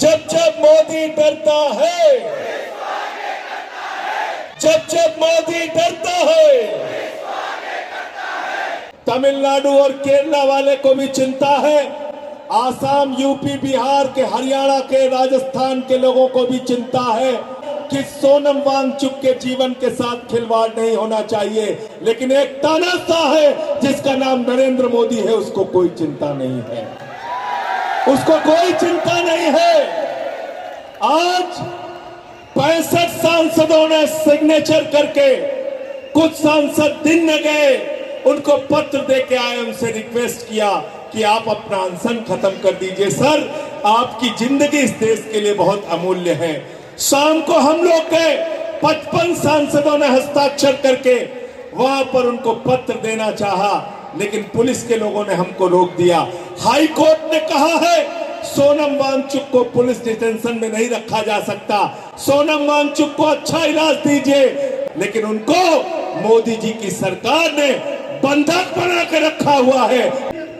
जब जब मोदी डरता है, जब जब मोदी डरता है, तमिलनाडु और केरला वाले को भी चिंता है, आसाम, यूपी, बिहार के, हरियाणा के, राजस्थान के लोगों को भी चिंता है कि सोनम वांगचुक के जीवन के साथ खिलवाड़ नहीं होना चाहिए। लेकिन एक तानाशाह है जिसका नाम नरेंद्र मोदी है, उसको कोई चिंता नहीं है, उसको कोई चिंता नहीं है। आज 65 सांसदों ने सिग्नेचर करके, कुछ सांसद दिन न गए, उनको पत्र देके आए, उनसे रिक्वेस्ट किया कि आप अपना अनशन खत्म कर दीजिए। सर, आपकी जिंदगी इस देश के लिए बहुत अमूल्य है। शाम को हम लोग के 55 सांसदों ने हस्ताक्षर करके वहां पर उनको पत्र देना चाहा, लेकिन पुलिस के लोगों ने हमको रोक दिया। हाई कोर्ट ने कहा है सोनम वांगचुक को पुलिस डिटेंशन में नहीं रखा जा सकता, सोनम वांगचुक को अच्छा इलाज दीजिए, लेकिन उनको मोदी जी की सरकार ने बंधक बना के रखा हुआ है।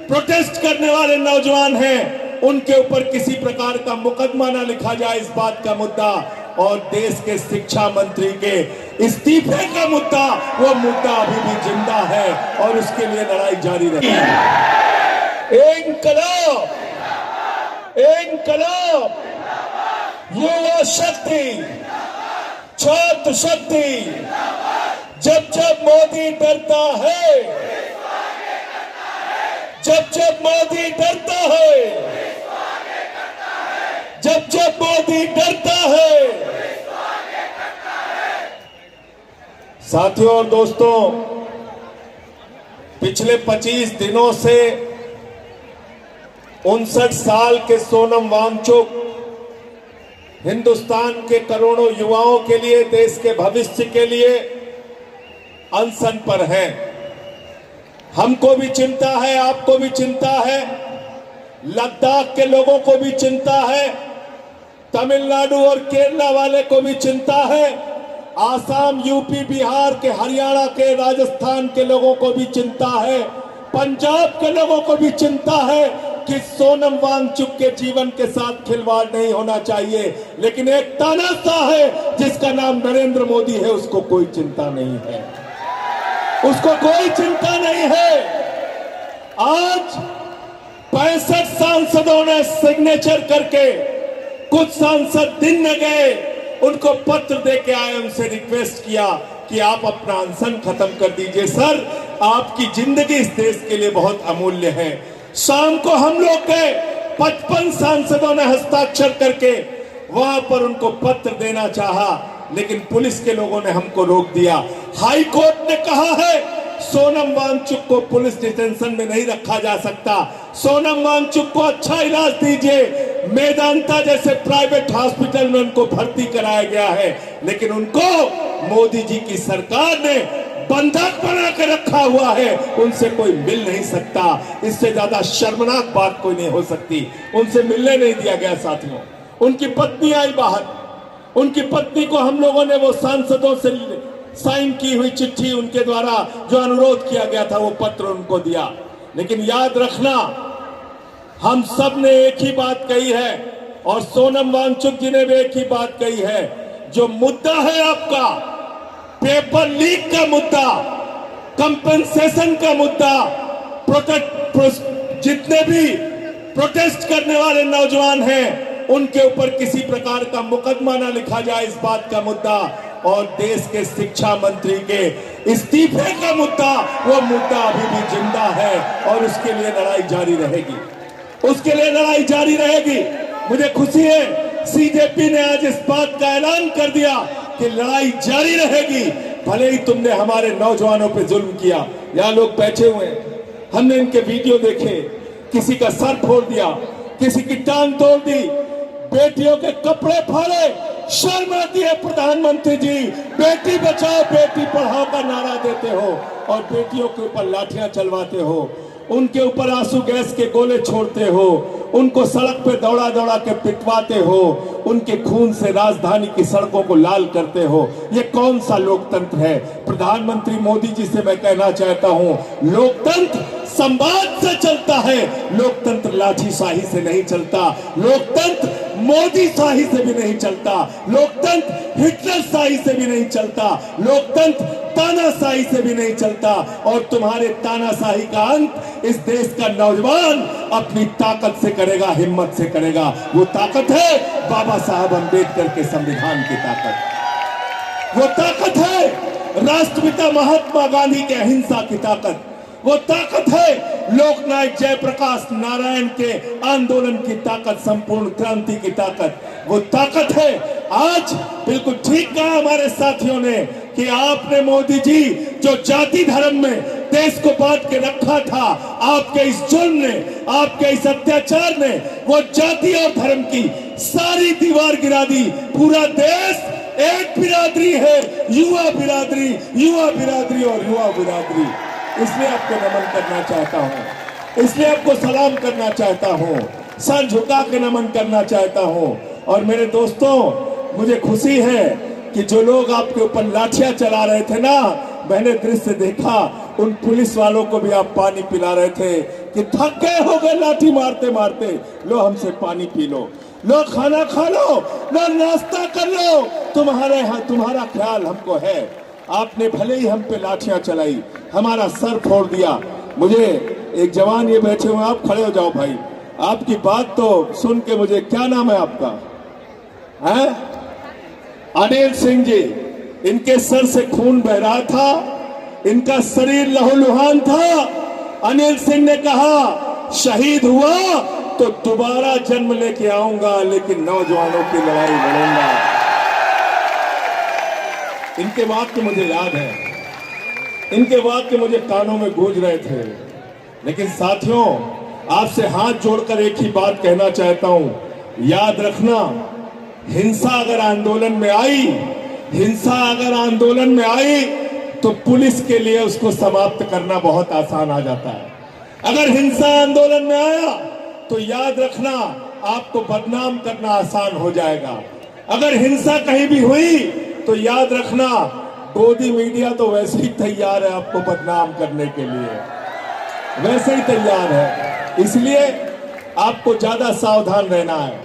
प्रोटेस्ट करने वाले नौजवान हैं, उनके ऊपर किसी प्रकार का मुकदमा ना लिखा जाए, इस बात का मुद्दा, और देश के शिक्षा मंत्री के इस्तीफे का मुद्दा, वो मुद्दा अभी भी जिंदा है और उसके लिए लड़ाई जारी रहेगी। इंकलाब, इंकलाब, युवा शक्ति, छात्र शक्ति, जब जब मोदी डरता है, जब जब मोदी डरता है, जब जब मोदी डरता है। साथियों और दोस्तों, पिछले 25 दिनों से 59 साल के सोनम वांगचुक हिंदुस्तान के करोड़ों युवाओं के लिए, देश के भविष्य के लिए अनशन पर हैं। हमको भी चिंता है, आपको भी चिंता है, लद्दाख के लोगों को भी चिंता है, तमिलनाडु और केरला वाले को भी चिंता है, आसाम, यूपी, बिहार के, हरियाणा के, राजस्थान के लोगों को भी चिंता है, पंजाब के लोगों को भी चिंता है कि सोनम वांगचुक के जीवन के साथ खिलवाड़ नहीं होना चाहिए। लेकिन एक तानाशाह है जिसका नाम नरेंद्र मोदी है, उसको कोई चिंता नहीं है, उसको कोई चिंता नहीं है। आज 65 सांसदों ने सिग्नेचर करके, कुछ सांसद दिन न गए, उनको पत्र देके आए, उनसे रिक्वेस्ट किया कि आप अपना अनशन खत्म कर दीजिए। सर, आपकी जिंदगी इस देश के लिए बहुत अमूल्य है। शाम को हम लोग के 55 सांसदों ने हस्ताक्षर करके वहां पर उनको पत्र देना चाहा, लेकिन पुलिस के लोगों ने हमको रोक दिया। हाई कोर्ट ने कहा है सोनम वांगचुक को पुलिस डिटेंशन में नहीं रखा जा सकता, सोनम वांगचुक को अच्छा इलाज दीजिए। मेदांता जैसे प्राइवेट हॉस्पिटल में उनको भर्ती कराया गया है, लेकिन उनको मोदी जी की सरकार ने बंधक बना के रखा हुआ है, उनसे कोई मिल नहीं सकता। इससे ज्यादा शर्मनाक बात कोई नहीं हो सकती। उनसे मिलने नहीं दिया गया। साथियों, उनकी पत्नी आई बाहर, उनकी पत्नी को हम लोगों ने वो सांसदों से साइन की हुई चिट्ठी, उनके द्वारा जो अनुरोध किया गया था, वो पत्र उनको दिया। लेकिन याद रखना, हम सब ने एक ही बात कही है और सोनम वांगचुक जी ने भी एक ही बात कही है। जो मुद्दा है आपका, पेपर लीक का मुद्दा, कंपनसेशन का मुद्दा, जितने भी प्रोटेस्ट करने वाले नौजवान हैं, उनके ऊपर किसी प्रकार का मुकदमा ना लिखा जाए, इस बात का मुद्दा, और देश के शिक्षा मंत्री के इस्तीफे का मुद्दा, वो मुद्दा अभी भी जिंदा है और उसके लिए लड़ाई जारी रहेगी, उसके लिए लड़ाई जारी रहेगी। मुझे खुशी है सीजेपी ने आज इस बात का ऐलान कर दिया कि लड़ाई जारी रहेगी, भले ही तुमने हमारे नौजवानों पे जुल्म किया। यहाँ लोग बैठे हुए हैं, हमने इनके वीडियो देखे, किसी का सर फोड़ दिया, किसी की टांग तोड़ दी, बेटियों के कपड़े फाड़े। शर्म आती है प्रधानमंत्री जी, बेटी बचाओ बेटी पढ़ाओ का नारा देते हो और बेटियों के ऊपर लाठियां चलवाते हो, उनके ऊपर आंसू गैस के गोले छोड़ते हो, उनको सड़क पे दौड़ा दौड़ा के पिटवाते हो, उनके खून से राजधानी की सड़कों को लाल करते हो। ये कौन सा लोकतंत्र है? प्रधानमंत्री मोदी जी से मैं कहना चाहता हूं, लोकतंत्र संवाद से चलता है, लोकतंत्र लाठीशाही से नहीं चलता। लोकतंत्र मोदी शाही से भी नहीं चलता, लोकतंत्र हिटलर शाही से भी नहीं चलता, लोकतंत्र तानाशाही से भी नहीं चलता। और तुम्हारे तानाशाही का अंत इस देश का नौजवान अपनी ताकत से करेगा, हिम्मत से करेगा। वो ताकत है बाबा साहब अंबेडकर के संविधान की ताकत, वो ताकत है राष्ट्रपिता महात्मा गांधी के अहिंसा की ताकत, वो ताकत है लोकनायक जयप्रकाश नारायण के आंदोलन की ताकत, संपूर्ण क्रांति की ताकत, वो ताकत है। आज बिल्कुल ठीक कहा हमारे साथियों ने कि आपने मोदी जी जो जाति धर्म में देश को बांट के रखा था, आपके इस जुल्म ने, आपके इस अत्याचार ने वो जाति और धर्म की सारी दीवार गिरा दी। पूरा देश एक बिरादरी है, युवा बिरादरी, युवा बिरादरी और युवा बिरादरी। इसलिए आपको नमन करना चाहता हूं, इसलिए आपको सलाम करना चाहता हूं, सर झुका के नमन करना चाहता हूं। और मेरे दोस्तों, मुझे खुशी है कि जो लोग आपके ऊपर लाठियां चला रहे थे ना, मैंने दृश्य देखा, उन पुलिस वालों को भी आप पानी पिला रहे थे कि थक गए हो गए लाठी मारते मारते, लो हमसे पानी पी लो, लो खाना खा लो, लो नाश्ता कर लो, तुम्हारा ख्याल हमको है। आपने भले ही हम पे लाठियां चलाई, हमारा सर फोड़ दिया। मुझे एक जवान ये बैठे हुए, आप खड़े हो जाओ भाई, आपकी बात तो सुन के मुझे, क्या नाम है आपका? है अनिल सिंह जी। इनके सर से खून बह रहा था, इनका शरीर लहूलुहान था। अनिल सिंह ने कहा शहीद हुआ तो दोबारा जन्म लेके आऊंगा, लेकिन नौजवानों की लड़ाई लड़ूंगा। इनके वाक्य मुझे याद है, इनके वाक्य मुझे कानों में गूंज रहे थे। लेकिन साथियों, आपसे हाथ जोड़कर एक ही बात कहना चाहता हूं, याद रखना, हिंसा अगर आंदोलन में आई, हिंसा अगर आंदोलन में आई तो पुलिस के लिए उसको समाप्त करना बहुत आसान आ जाता है। अगर हिंसा आंदोलन में आया तो याद रखना, आपको बदनाम करना आसान हो जाएगा। अगर हिंसा कहीं भी हुई तो याद रखना, गोदी मीडिया तो वैसे ही तैयार है आपको बदनाम करने के लिए, वैसे ही तैयार है। इसलिए आपको ज्यादा सावधान रहना है।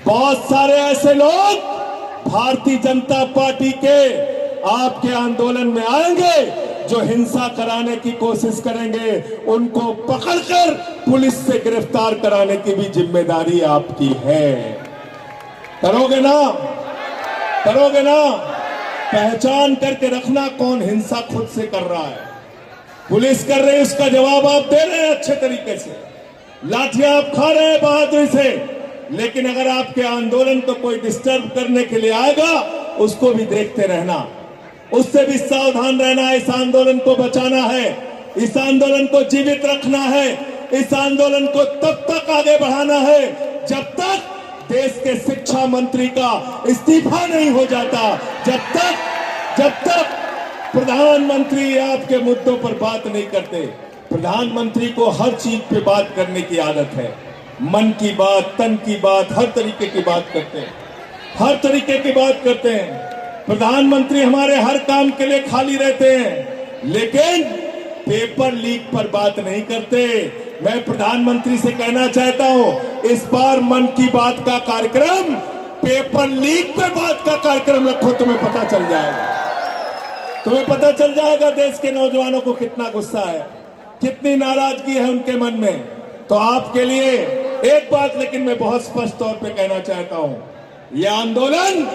बहुत सारे ऐसे लोग भारतीय जनता पार्टी के आपके आंदोलन में आएंगे जो हिंसा कराने की कोशिश करेंगे, उनको पकड़कर पुलिस से गिरफ्तार कराने की भी जिम्मेदारी आपकी है। करोगे ना? करोगे ना? पहचान करके रखना कौन हिंसा खुद से कर रहा है, पुलिस कर रही है, उसका जवाब आप दे रहे हैं अच्छे तरीके से, लाठियां आप खा रहे हैं बहादुरी से। लेकिन अगर आपके आंदोलन को कोई डिस्टर्ब करने के लिए आएगा, उसको भी देखते रहना, उससे भी सावधान रहना है। इस आंदोलन को बचाना है, इस आंदोलन को जीवित रखना है, इस आंदोलन को तब तक आगे बढ़ाना है जब तक देश के शिक्षा मंत्री का इस्तीफा नहीं हो जाता, जब तक प्रधानमंत्री आपके मुद्दों पर बात नहीं करते। प्रधानमंत्री को हर चीज पे बात करने की आदत है, मन की बात, तन की बात, हर तरीके की बात करते हैं, हर तरीके की बात करते हैं। प्रधानमंत्री हमारे हर काम के लिए खाली रहते हैं, लेकिन पेपर लीक पर बात नहीं करते। मैं प्रधानमंत्री से कहना चाहता हूं, इस बार मन की बात का कार्यक्रम पेपर लीक पे बात का कार्यक्रम रखो, तुम्हें पता चल जाएगा, तुम्हें पता चल जाएगा देश के नौजवानों को कितना गुस्सा है, कितनी नाराजगी है उनके मन में। तो आपके लिए एक बात लेकिन मैं बहुत स्पष्ट तौर पे कहना चाहता हूं, यह आंदोलन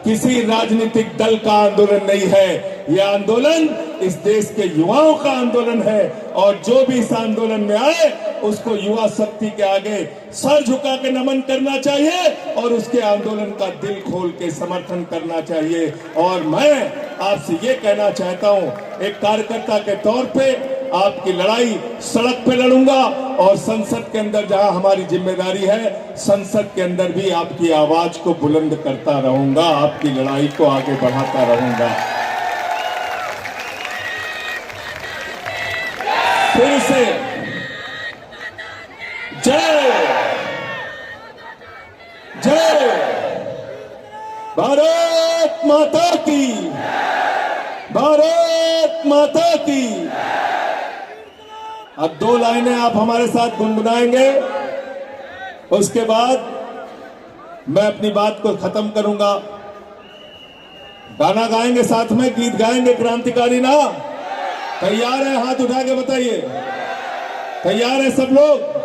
किसी राजनीतिक दल का आंदोलन नहीं है, यह आंदोलन इस देश के युवाओं का आंदोलन है। और जो भी इस आंदोलन में आए उसको युवा शक्ति के आगे सर झुका के नमन करना चाहिए और उसके आंदोलन का दिल खोल के समर्थन करना चाहिए। और मैं आपसे ये कहना चाहता हूं, एक कार्यकर्ता के तौर पे आपकी लड़ाई सड़क पे लड़ूंगा और संसद के अंदर जहां हमारी जिम्मेदारी है, संसद के अंदर भी आपकी आवाज को बुलंद करता रहूंगा, आपकी लड़ाई को आगे बढ़ाता रहूंगा। फिर से जय जय भारत माता की, भारत माता की। अब 2 लाइनें आप हमारे साथ गुनगुनाएंगे, उसके बाद मैं अपनी बात को खत्म करूंगा। गाना गाएंगे साथ में, गीत गाएंगे क्रांतिकारी ना? तैयार है? हाथ उठा के बताइए, तैयार है सब लोग?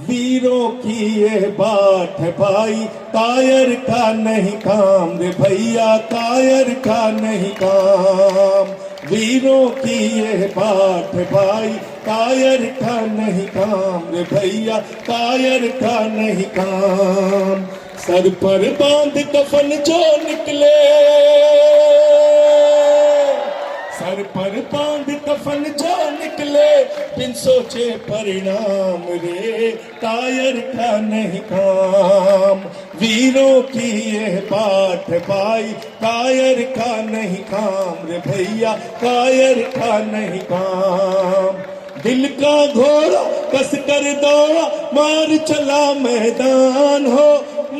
वीरों की ये बात है भाई, कायर का नहीं काम रे भैया, कायर का नहीं काम। वीरों की ये बात है भाई, कायर का नहीं काम रे भैया, कायर का नहीं काम। सर पर बांध कफन जो निकले, सर पर बांध कफन जो निकले, बिन सोचे परिणाम रे, कायर का नहीं काम। वीरों की ये बात है भाई, कायर का नहीं काम रे भैया, कायर का नहीं काम। दिल का घोड़ा कस कर दौड़ा, मार चला मैदान हो,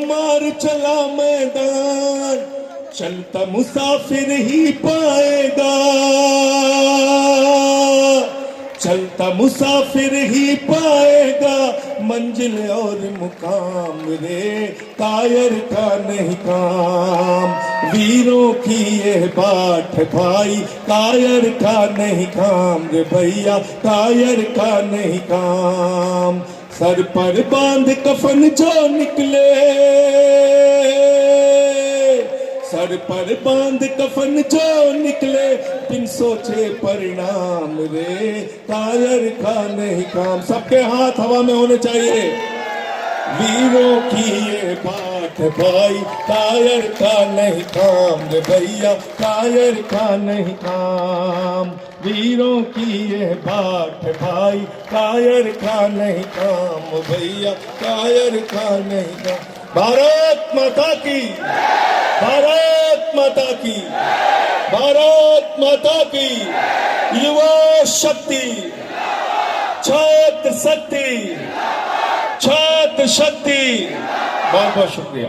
मार चला मैदान। चलता मुसाफिर ही पाएगा, चलता मुसाफिर ही पाएगा मंजिल और मुकाम रे, कायर का नहीं काम। वीरों की ये बात है भाई, कायर का नहीं काम रे भैया, कायर का नहीं काम। सर पर बांध कफन जो निकले, सर पर बांध कफन जो निकले, बिन सोचे परिणाम रे, कायर का नहीं काम। सबके हाथ हवा में होने चाहिए। वीरों की ये बात है भाई, कायर का नहीं काम रे भैया, कायर का नहीं काम। वीरों की ये बात है भाई, कायर का नहीं काम भैया, कायर का नहीं काम। भारत माता की, भारत माता की, भारत माता की। युवा शक्ति, छात्र शक्ति, छात्र शक्ति। बहुत बहुत शुक्रिया।